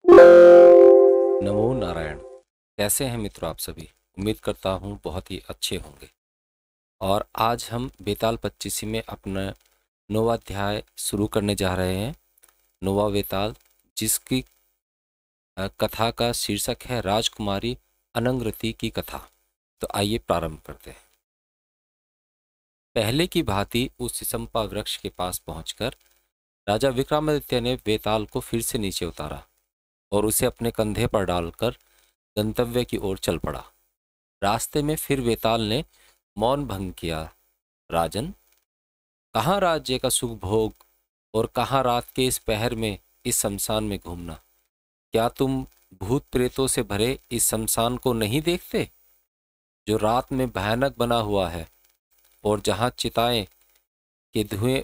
नमो नारायण। कैसे हैं मित्रों आप सभी? उम्मीद करता हूँ बहुत ही अच्छे होंगे। और आज हम बेताल पच्चीसी में अपना 9वां अध्याय शुरू करने जा रहे हैं। 9वां बेताल, जिसकी कथा का शीर्षक है राजकुमारी अनंगरती की कथा। तो आइए प्रारंभ करते हैं। पहले की भांति उस सिसंपा वृक्ष के पास पहुंचकर राजा विक्रमादित्य ने बेताल को फिर से नीचे उतारा और उसे अपने कंधे पर डालकर गंतव्य की ओर चल पड़ा। रास्ते में फिर बेताल ने मौन भंग किया। राजन, कहाँ राज्य का सुख भोग और कहाँ रात के इस पहर में इस शमशान में घूमना? क्या तुम भूत प्रेतों से भरे इस शमशान को नहीं देखते, जो रात में भयानक बना हुआ है और जहाँ चिताएं के धुएं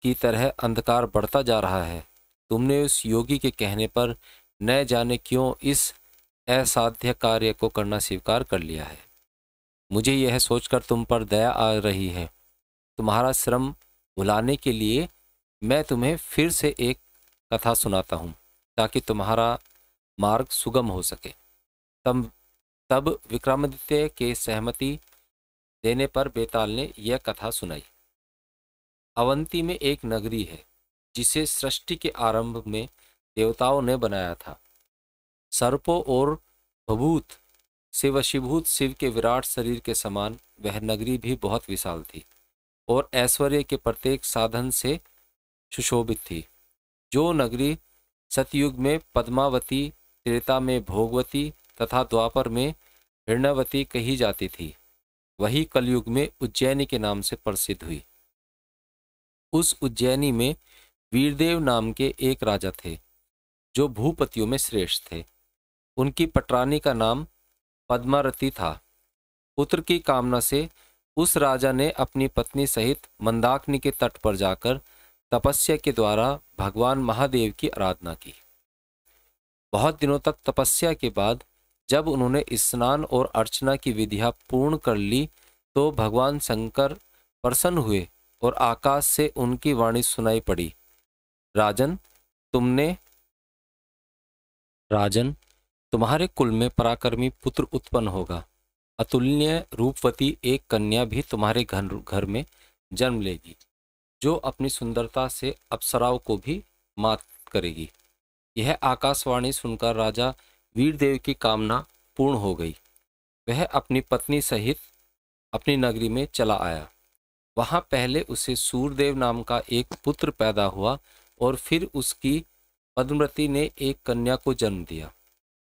की तरह अंधकार बढ़ता जा रहा है? तुमने उस योगी के कहने पर न जाने क्यों इस असाध्य कार्य को करना स्वीकार कर लिया है। मुझे यह सोचकर तुम पर दया आ रही है। तुम्हारा श्रम भुलाने के लिए मैं तुम्हें फिर से एक कथा सुनाता हूँ, ताकि तुम्हारा मार्ग सुगम हो सके। तब तब विक्रमादित्य के सहमति देने पर बेताल ने यह कथा सुनाई। अवंती में एक नगरी है, जिसे सृष्टि के आरंभ में देवताओं ने बनाया था। सर्पों और भभूत से वशीभूत शिव के विराट शरीर के समान वह नगरी भी बहुत विशाल थी और ऐश्वर्य के प्रत्येक साधन से सुशोभित थी। जो नगरी सतयुग में पद्मावती, त्रेता में भोगवती तथा द्वापर में हिरण्यवती कही जाती थी, वही कलयुग में उज्जैनी के नाम से प्रसिद्ध हुई। उस उज्जैनी में वीरदेव नाम के एक राजा थे, जो भूपतियों में श्रेष्ठ थे। उनकी पटरानी का नाम पद्मावती था। पुत्र की कामना से उस राजा ने अपनी पत्नी सहित मंदाकिनी के तट पर जाकर तपस्या के द्वारा भगवान महादेव की आराधना की। बहुत दिनों तक तपस्या के बाद जब उन्होंने स्नान और अर्चना की विधियां पूर्ण कर ली, तो भगवान शंकर प्रसन्न हुए और आकाश से उनकी वाणी सुनाई पड़ी। राजन, राजन, तुम्हारे कुल में पराक्रमी पुत्र उत्पन्न होगा। अतुलनीय रूपवती एक कन्या भी तुम्हारे घर में जन्म लेगी, जो अपनी सुंदरता से अप्सराओं को भी मात करेगी। यह आकाशवाणी सुनकर राजा वीरदेव की कामना पूर्ण हो गई। वह अपनी पत्नी सहित अपनी नगरी में चला आया। वहां पहले उसे सूरदेव नाम का एक पुत्र पैदा हुआ और फिर उसकी पद्मावती ने एक कन्या को जन्म दिया।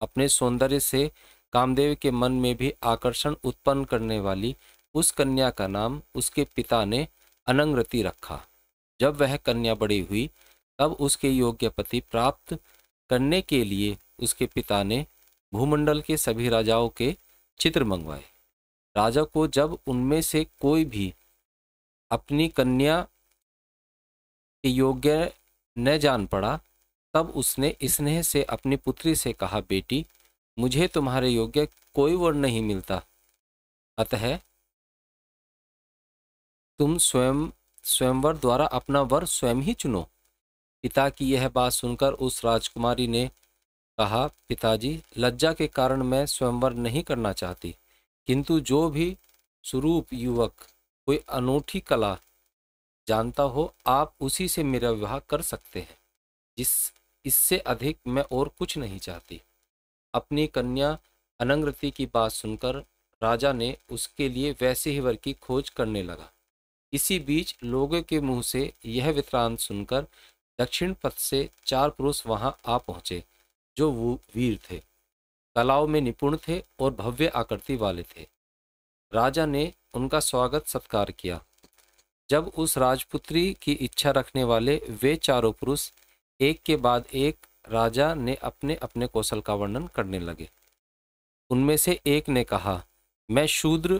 अपने सौंदर्य से कामदेव के मन में भी आकर्षण उत्पन्न करने वाली उस कन्या का नाम उसके पिता ने अनंगरती रखा। जब वह कन्या बड़ी हुई, तब उसके योग्य पति प्राप्त करने के लिए उसके पिता ने भूमंडल के सभी राजाओं के चित्र मंगवाए। राजा को जब उनमें से कोई भी अपनी कन्या के योग्य न जान पड़ा, तब उसने स्नेह से अपनी पुत्री से कहा, बेटी, मुझे तुम्हारे योग्य कोई वर नहीं मिलता, अतः तुम स्वयंवर द्वारा अपना वर स्वयं ही चुनो। पिता की यह बात सुनकर उस राजकुमारी ने कहा, पिताजी, लज्जा के कारण मैं स्वयंवर नहीं करना चाहती, किंतु जो भी सुरूप युवक कोई अनूठी कला जानता हो, आप उसी से मेरा विवाह कर सकते हैं। इससे अधिक मैं और कुछ नहीं चाहती। अपनी कन्या अनंगरती की बात सुनकर राजा ने उसके लिए वैसे ही वर की खोज करने लगा। इसी बीच लोगों के मुंह से यह वृत्तांत सुनकर दक्षिण पथ से 4 पुरुष वहां आ पहुंचे, जो वो वीर थे, कलाओं में निपुण थे और भव्य आकृति वाले थे। राजा ने उनका स्वागत सत्कार किया। जब उस राजपुत्री की इच्छा रखने वाले वे चारों पुरुष एक के बाद एक राजा ने अपने अपने कौशल का वर्णन करने लगे। उनमें से एक ने कहा, मैं शूद्र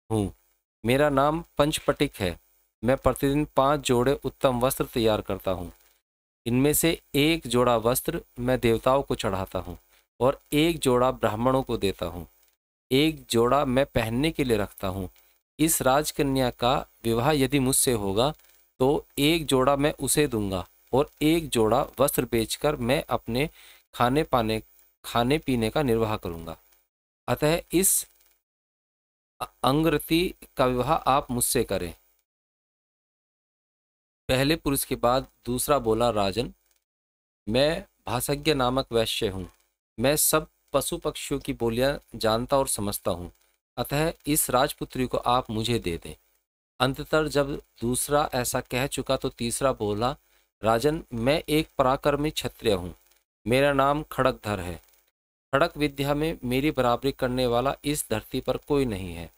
हूँ, मेरा नाम पंचपटिक है। मैं प्रतिदिन 5 जोड़े उत्तम वस्त्र तैयार करता हूँ। इनमें से एक जोड़ा वस्त्र मैं देवताओं को चढ़ाता हूँ और एक जोड़ा ब्राह्मणों को देता हूँ। एक जोड़ा मैं पहनने के लिए रखता हूँ। इस राजकन्या का विवाह यदि मुझसे होगा, तो एक जोड़ा मैं उसे दूंगा और एक जोड़ा वस्त्र बेचकर मैं अपने खाने पीने का निर्वाह करूंगा। अतः इस अंगरति का विवाह आप मुझसे करें। पहले पुरुष के बाद दूसरा बोला, राजन, मैं भाषज्ञ नामक वैश्य हूँ। मैं सब पशु पक्षियों की बोलियां जानता और समझता हूँ। अतः इस राजपुत्री को आप मुझे दे दें। अंततः जब दूसरा ऐसा कह चुका तो तीसरा बोला, राजन, मैं एक पराक्रमी क्षत्रिय हूँ। मेरा नाम खड़गधर है। खड़ग विद्या में मेरी बराबरी करने वाला इस धरती पर कोई नहीं है।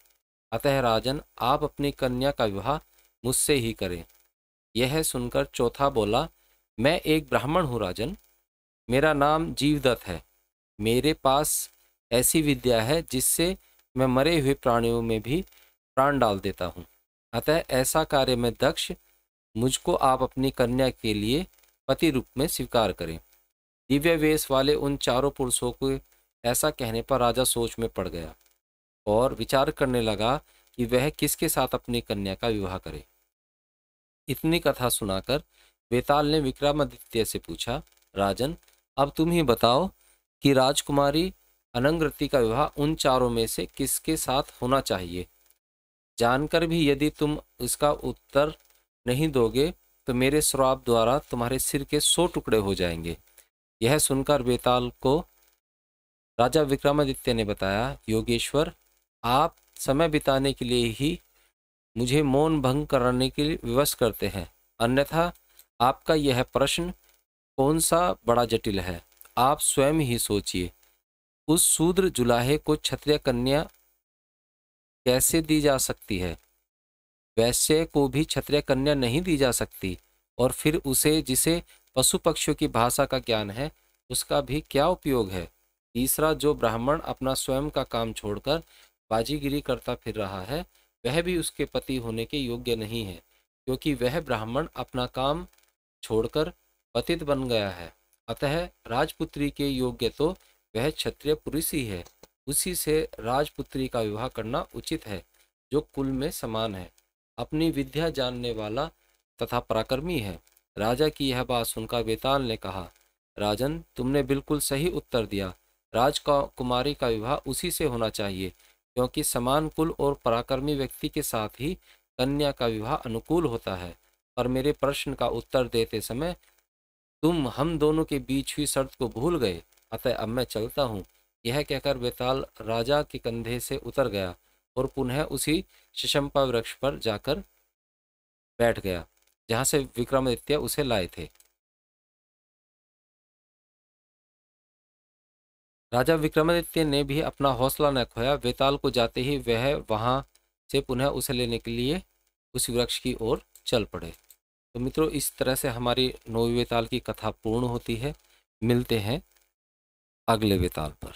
अतः राजन, आप अपनी कन्या का विवाह मुझसे ही करें। यह सुनकर चौथा बोला, मैं एक ब्राह्मण हूँ राजन। मेरा नाम जीवदत्त है। मेरे पास ऐसी विद्या है जिससे मैं मरे हुए प्राणियों में भी प्राण डाल देता हूँ। अतः ऐसा कार्य में दक्ष, मुझको आप अपनी कन्या के लिए पति रूप में स्वीकार करें। दिव्य वेश वाले उन चारों पुरुषों को ऐसा कहने पर राजा सोच में पड़ गया और विचार करने लगा कि वह किसके साथ अपनी कन्या का विवाह करे। इतनी कथा सुनाकर वेताल ने विक्रमादित्य से पूछा, राजन, अब तुम ही बताओ कि राजकुमारी अनंगरति का विवाह उन चारों में से किसके साथ होना चाहिए। जानकर भी यदि तुम इसका उत्तर नहीं दोगे तो मेरे श्राप द्वारा तुम्हारे सिर के 100 टुकड़े हो जाएंगे। यह सुनकर वेताल को राजा विक्रमादित्य ने बताया, योगेश्वर, आप समय बिताने के लिए ही मुझे मौन भंग कराने के लिए विवश करते हैं, अन्यथा आपका यह प्रश्न कौन सा बड़ा जटिल है। आप स्वयं ही सोचिए, उस शूद्र जुलाहे को क्षत्रिय कन्या कैसे दी जा सकती है? वैश्य को भी क्षत्रिय कन्या नहीं दी जा सकती, और फिर उसे, जिसे पशु पक्षियों की भाषा का ज्ञान है, उसका भी क्या उपयोग है? तीसरा, जो ब्राह्मण अपना स्वयं का काम छोड़कर बाजीगिरी करता फिर रहा है, वह भी उसके पति होने के योग्य नहीं है, क्योंकि वह ब्राह्मण अपना काम छोड़कर पतित बन गया है। अतः राजपुत्री के योग्य तो वह क्षत्रिय पुरुष ही है। उसी से राजपुत्री का विवाह करना उचित है, जो कुल में समान है, अपनी विद्या जानने वाला तथा पराक्रमी है। राजा की यह बात सुनकर वेताल ने कहा, राजन, तुमने बिल्कुल सही उत्तर दिया। राजकुमारी का विवाह उसी से होना चाहिए, क्योंकि समान कुल और पराक्रमी व्यक्ति के साथ ही कन्या का विवाह अनुकूल होता है। पर मेरे प्रश्न का उत्तर देते समय तुम हम दोनों के बीच हुई शर्त को भूल गए। अतः अब मैं चलता हूँ। यह कहकर वेताल राजा के कंधे से उतर गया और पुनः उसी शशंपा वृक्ष पर जाकर बैठ गया जहाँ से विक्रमादित्य उसे लाए थे। राजा विक्रमादित्य ने भी अपना हौसला न खोया। वेताल को जाते ही वह वहां से पुनः उसे लेने के लिए उस वृक्ष की ओर चल पड़े। तो मित्रों, इस तरह से हमारी 9वीं वेताल की कथा पूर्ण होती है। मिलते हैं अगले वेताल पर।